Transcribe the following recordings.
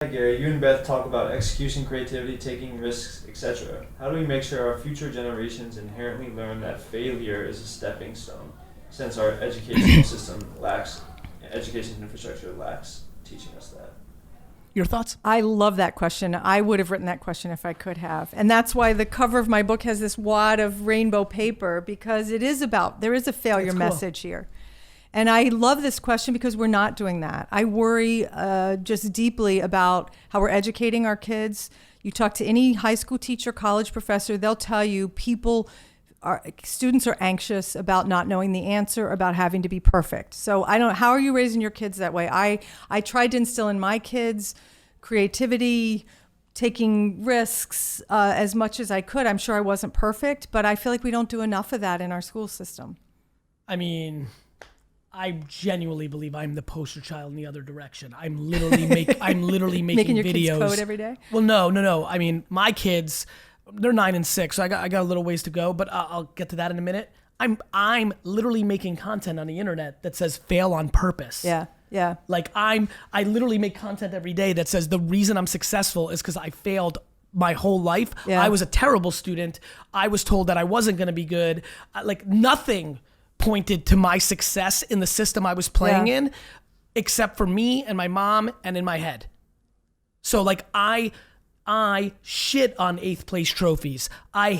Hi Gary, you and Beth talk about execution, creativity, taking risks, etc. How do we make sure our future generations inherently learn that failure is a stepping stone, since our educational system lacks, education infrastructure lacks teaching us that? Your thoughts? I love that question. I would have written that question if I could have. And that's why the cover of my book has this wad of rainbow paper, because it is about, there is a failure message here. And I love this question because we're not doing that. I worry just deeply about how we're educating our kids. You talk to any high school teacher, college professor, they'll tell you students are anxious about not knowing the answer, about having to be perfect. So how are you raising your kids that way? I tried to instill in my kids creativity, taking risks as much as I could. I'm sure I wasn't perfect, but I feel like we don't do enough of that in our school system. I mean, I genuinely believe I'm the poster child in the other direction. I'm literally making Making your videos. kids code every day? Well, no. I mean, my kids, they're 9 and 6, so I got a little ways to go, but I'll get to that in a minute. I'm literally making content on the internet that says fail on purpose. Yeah. Like I literally make content every day that says the reason I'm successful is because I failed my whole life. Yeah. I was a terrible student. I was told that I wasn't going to be good. Like nothing pointed to my success in the system I was playing in, except for me and my mom and in my head. So like I shit on 8th place trophies. I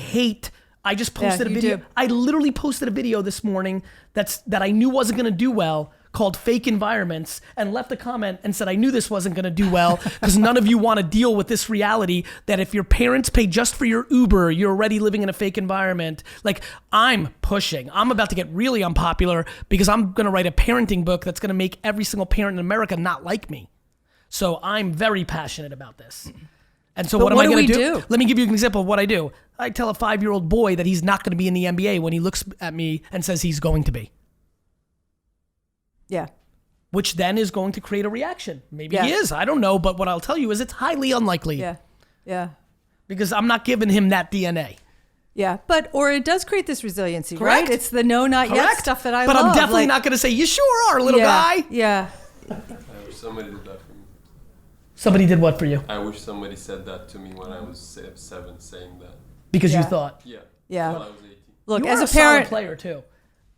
just posted a video. I literally posted a video this morning that I knew wasn't going to do well, called Fake Environments, and left a comment and said, I knew this wasn't going to do well because none of you want to deal with this reality that if your parents pay just for your Uber, you're already living in a fake environment. Like I'm pushing. I'm about to get really unpopular because I'm going to write a parenting book that's going to make every single parent in America not like me. So I'm very passionate about this. And so what am I going to do? Let me give you an example of what I do. I tell a 5-year-old boy that he's not going to be in the NBA when he looks at me and says he's going to be. Yeah. Which then is going to create a reaction. Maybe he is. I don't know. But what I'll tell you is it's highly unlikely. Yeah. Because I'm not giving him that DNA. Yeah. Or it does create this resiliency, Correct. right? It's the no, not yet stuff that I love. But I'm definitely not going to say, you sure are, little guy. Yeah. I wish somebody did that for me. Somebody did what for you? I wish somebody said that to me when I was 7, saying that. Because you thought. Yeah. When I was 18. Look, You as are a parent, solid player too.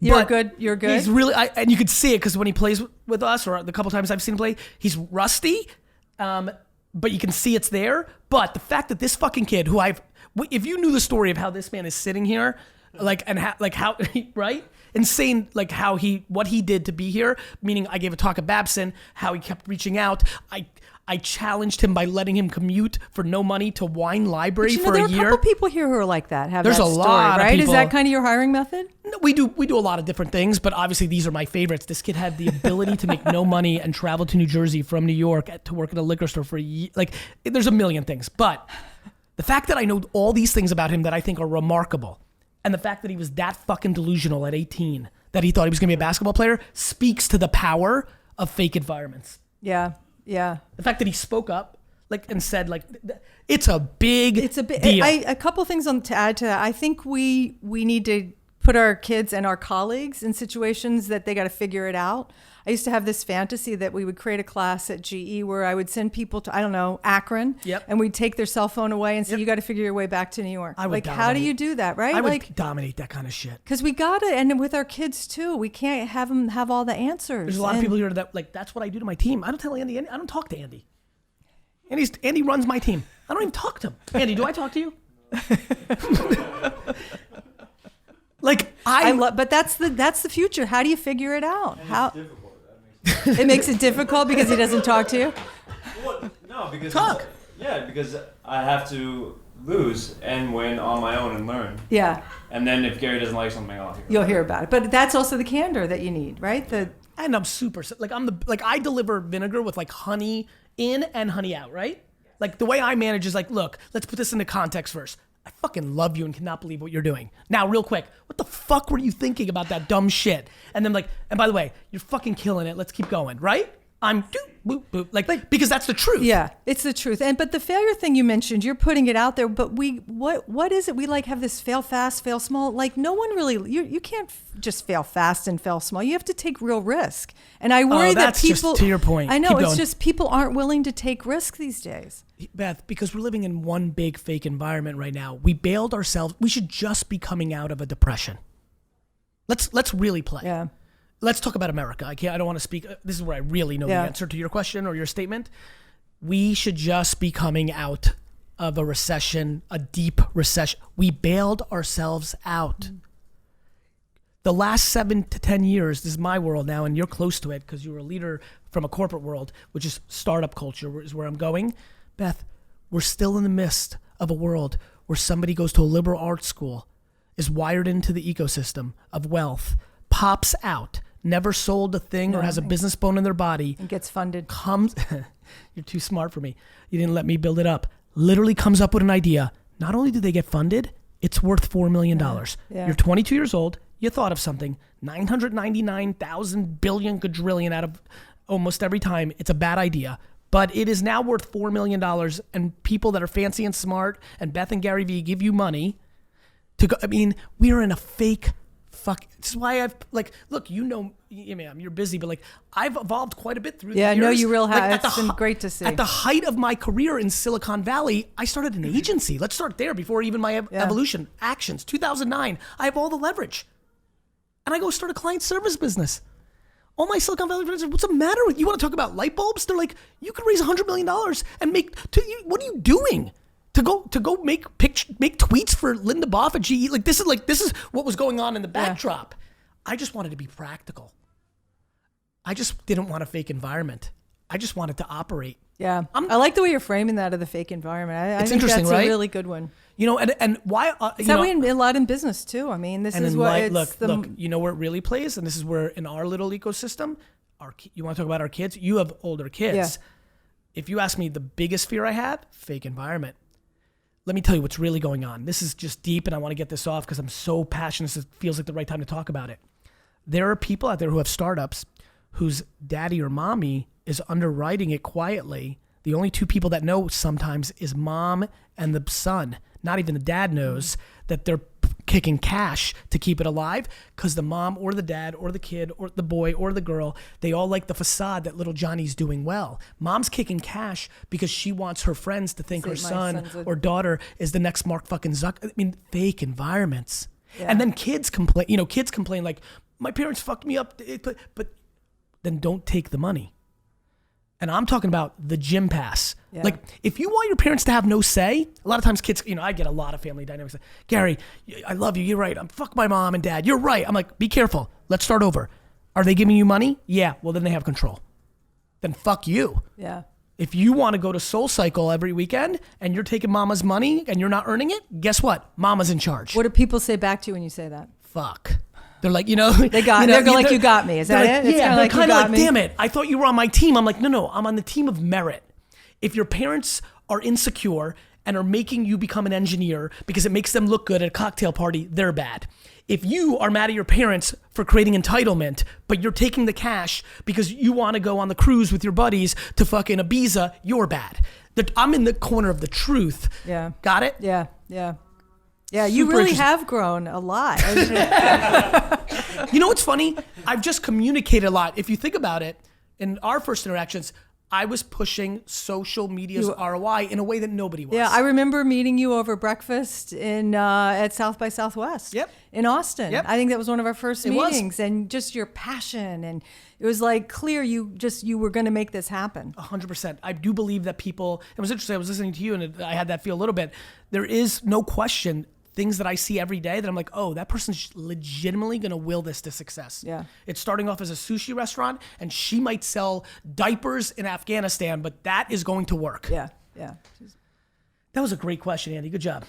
You're good. He's really, and you could see it because when he plays with us, or the couple times I've seen him play, he's rusty, but you can see it's there. But the fact that this fucking kid, if you knew the story of how this man is sitting here, how, right? Insane, like what he did to be here, meaning I gave a talk at Babson, how he kept reaching out. I challenged him by letting him commute for no money to Wine Library for a year. There are a couple people here who are like that. There's a lot of right? people. Is that kind of your hiring method? No, we do a lot of different things, but obviously these are my favorites. This kid had the ability to make no money and travel to New Jersey from New York to work at a liquor store for a year. Like, there's a million things. But the fact that I know all these things about him that I think are remarkable, and the fact that he was that fucking delusional at 18, that he thought he was going to be a basketball player, speaks to the power of fake environments. Yeah. The fact that he spoke up, and said, it's a big deal. A couple things to add to that. I think we need to put our kids and our colleagues in situations that they got to figure it out. I used to have this fantasy that we would create a class at GE where I would send people to, Akron, and we'd take their cell phone away and say, you got to figure your way back to New York. I would dominate. How do you do that, right? I would dominate that kind of shit. Because we got to, and with our kids too, we can't have them have all the answers. There's a lot of people here that, that's what I do to my team. I don't tell Andy, I don't talk to Andy. Andy runs my team. I don't even talk to him. Andy, do I talk to you? But that's the future. How do you figure it out? It makes it difficult because he doesn't talk to you? Well, no, because because I have to lose and win on my own and learn. Yeah. And then if Gary doesn't like something, you'll hear about it. But that's also the candor that you need, right? And I'm super I deliver vinegar with honey in and honey out, right? Like the way I manage is look, let's put this into context first. I fucking love you and cannot believe what you're doing. Now, real quick, what the fuck were you thinking about that dumb shit? And then and by the way, you're fucking killing it. Let's keep going, right? I'm boop, boop, like, because that's the truth. Yeah, it's the truth. But the failure thing you mentioned, you're putting it out there, but what is it? We like have this fail fast, fail small. Like no one really, you can't just fail fast and fail small. You have to take real risk. And I worry that people, just to your point. I know, Keep it's going. just people aren't willing to take risks these days. Beth, because we're living in one big fake environment right now. We bailed ourselves. We should just be coming out of a depression. Let's really play. Yeah. Let's talk about America. I don't want to speak. This is where I really know the answer to your question or your statement. We should just be coming out of a recession, a deep recession. We bailed ourselves out. The last 7 to 10 years, this is my world now, and you're close to it because you're a leader from a corporate world, which is startup culture is where I'm going. Beth, we're still in the midst of a world where somebody goes to a liberal arts school, is wired into the ecosystem of wealth, pops out, never sold a thing or has a business bone in their body. And gets funded. Comes, you're too smart for me. You didn't let me build it up. Literally comes up with an idea. Not only do they get funded, it's worth $4 million. Yeah. You're 22 years old. You thought of something. 999,000 billion quadrillion out of almost every time. It's a bad idea. But it is now worth $4 million. And people that are fancy and smart and Beth and GaryVee give you money to go. I mean, we are in a fake this is why I've look, you're busy, but I've evolved quite a bit through the years. Yeah, no, you real have. It's been great to see. At the height of my career in Silicon Valley, I started an agency. Let's start there before even my evolution. Actions, 2009. I have all the leverage. And I go start a client service business. All my Silicon Valley friends are, what's the matter with you? Want to talk about light bulbs? They're like, you could raise $100 million and what are you doing? To go make tweets for Linda Boff at GE. This is what was going on in the backdrop. I just wanted to be practical. I just didn't want a fake environment. I just wanted to operate. Yeah, I like the way you're framing that of the fake environment. I think interesting, that's right? a really good one. And why? It's how we a lot in business too. I mean, this is what it's look. You know where it really plays, and this is where in our little ecosystem, you want to talk about our kids. You have older kids. Yeah. If you ask me, the biggest fear I have, fake environment. Let me tell you what's really going on. This is just deep, and I want to get this off because I'm so passionate. It feels like the right time to talk about it. There are people out there who have startups whose daddy or mommy is underwriting it quietly. The only two people that know sometimes is mom and the son. Not even the dad knows that they're kicking cash to keep it alive because the mom or the dad or the kid or the boy or the girl, they all like the facade that little Johnny's doing well. Mom's kicking cash because she wants her friends to think her son or daughter is the next Mark fucking Zuck. I mean, fake environments. Yeah. And then kids complain, like, my parents fucked me up, but then don't take the money. And I'm talking about the gym pass. Yeah. Like, if you want your parents to have no say, a lot of times kids, I get a lot of family dynamics. Gary, I love you. You're right. Fuck my mom and dad. You're right. I'm like, be careful. Let's start over. Are they giving you money? Yeah. Well, then they have control. Then fuck you. Yeah. If you want to go to Soul Cycle every weekend and you're taking mama's money and you're not earning it, guess what? Mama's in charge. What do people say back to you when you say that? Fuck. They're like, they're like, you got me. Is that it? It's yeah, they're kind of like, me. damn it. I thought you were on my team. I'm like, no, I'm on the team of merit. If your parents are insecure and are making you become an engineer because it makes them look good at a cocktail party, they're bad. If you are mad at your parents for creating entitlement, but you're taking the cash because you want to go on the cruise with your buddies to fucking Ibiza, you're bad. I'm in the corner of the truth. Yeah. Got it? Yeah. Yeah, you really have grown a lot. You know what's funny? I've just communicated a lot. If you think about it, in our first interactions, I was pushing social media's ROI in a way that nobody was. Yeah, I remember meeting you over breakfast at South by Southwest. Yep. In Austin. Yep. I think that was one of our first meetings. Was. And just your passion, and it was like clear you were going to make this happen. 100%. I do believe that people. It was interesting. I was listening to you, and I had that feel a little bit. There is no question. Things that I see every day that I'm like, oh, that person's legitimately going to will this to success. Yeah. It's starting off as a sushi restaurant, and she might sell diapers in Afghanistan, but that is going to work. Yeah. That was a great question, Andy. Good job.